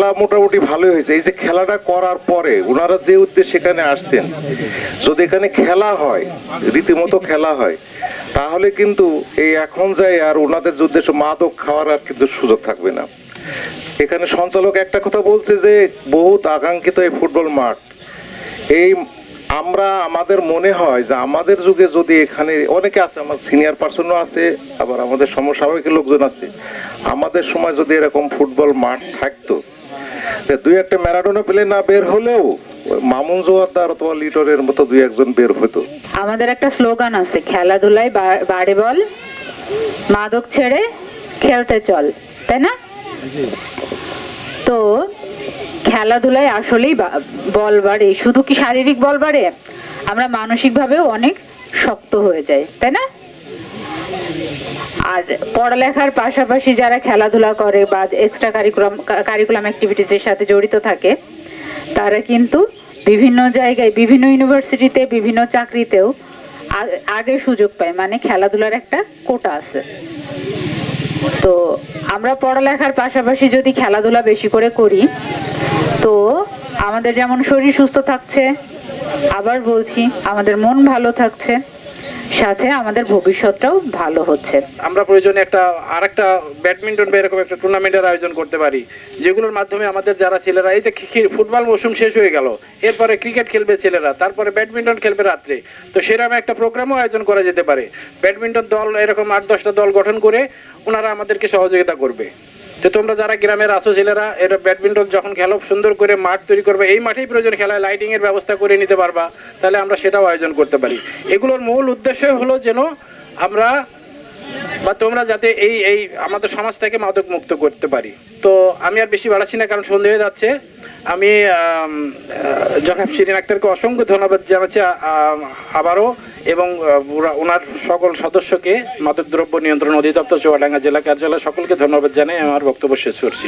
খেলা মোটামুটি ভালোই হয়েছে। এই যে খেলাটা করার পরে ওনারা যে উদ্দেশ্যে এখানে আসছেন, যদি এখানে খেলা হয়, রীতিমতো খেলা হয়, তাহলে কিন্তু এই এখন যায় আর ওনাদের উদ্দেশ্য মাদক খাওয়ার আর কিন্তু সুযোগ থাকবে না। এখানে সঞ্চালক একটা কথা বলছে যে বহুত আকাঙ্ক্ষিত এই ফুটবল মাঠ, এই আমাদের মনে হয় যে আমাদের যুগে যদি এখানে অনেকে আছে, আমার সিনিয়র পার্সনও আছে, আবার আমাদের সমসাময়িক লোকজন আছে, আমাদের সময় যদি এরকম ফুটবল মাঠ থাকতো, দুই একটা ম্যারাডোনা প্লে না বের হলেও মামুন জোয়ারদার অথবা লিটনের মতো দুই একজন বের হতো। আমাদের একটা স্লোগান আছে, খেলাধুলায় বাড়ে বল, মাদক ছেড়ে খেলতে চল, তাই না? তো খেলাধুলায় আসলেই বল বাড়ে, শুধু কি শারীরিক বল বাড়ে, আমরা মানসিক ভাবেও অনেক শক্ত হয়ে যাই, তাই না? আর পড়ালেখার পাশাপাশি যারা খেলাধুলা করে বা এক্সট্রা কারিকুলাম অ্যাক্টিভিটিসের সাথে জড়িত থাকে, তারা কিন্তু বিভিন্ন জায়গায়, বিভিন্ন ইউনিভার্সিটিতে, বিভিন্ন চাকরিতেও আগে সুযোগ পায়, মানে খেলাধুলার একটা কোটা আছে। তো আমরা পড়ালেখার পাশাপাশি যদি খেলাধুলা বেশি করে করি, তো আমাদের যেমন শরীর সুস্থ থাকছে, আবার বলছি আমাদের মন ভালো থাকছে, সাথে আমাদের ভবিষ্যৎটাও ভালো হচ্ছে। আমরা প্রয়োজনে আরেকটা ব্যাডমিন্টন বা এরকম একটা টুর্নামেন্টের আয়োজন করতে পারি, যেগুলোর মাধ্যমে আমাদের যারা ছেলেরা, এই যে ফুটবল মৌসুম শেষ হয়ে গেল, এরপরে ক্রিকেট খেলবে ছেলেরা, তারপরে ব্যাডমিন্টন খেলবে রাত্রে, তো সেরকম একটা প্রোগ্রামও আয়োজন করা যেতে পারে। ব্যাডমিন্টন দল এরকম 8-10টা দল গঠন করে ওনারা আমাদেরকে সহযোগিতা করবে। তো তোমরা যারা গ্রামের আসো ছেলেরা, এটা ব্যাডমিন্টন যখন খেলো, সুন্দর করে মাঠ তৈরি করবে, এই মাঠেই প্রয়োজন খেলায় লাইটিং এর ব্যবস্থা করে নিতে পারবা, তাহলে আমরা সেটাও আয়োজন করতে পারি। এগুলোর মূল উদ্দেশ্য হলো যেন আমরা বা তোমরা যাতে এই আমাদের সমাজটাকে মাদক মুক্ত করতে পারি। তো আমি আর বেশি বাড়াচ্ছি না, কারণ সন্ধে হয়ে যাচ্ছে। আমি জনাব শিরিন আক্তারকে অসংখ্য ধন্যবাদ জানাচ্ছি আবারও, এবং ওনার সকল সদস্যকে, মাদকদ্রব্য নিয়ন্ত্রণ অধিদপ্তর চুয়াডাঙ্গা জেলা কার্যালয় সকলকে ধন্যবাদ জানাই আমার বক্তব্য শেষ করছি।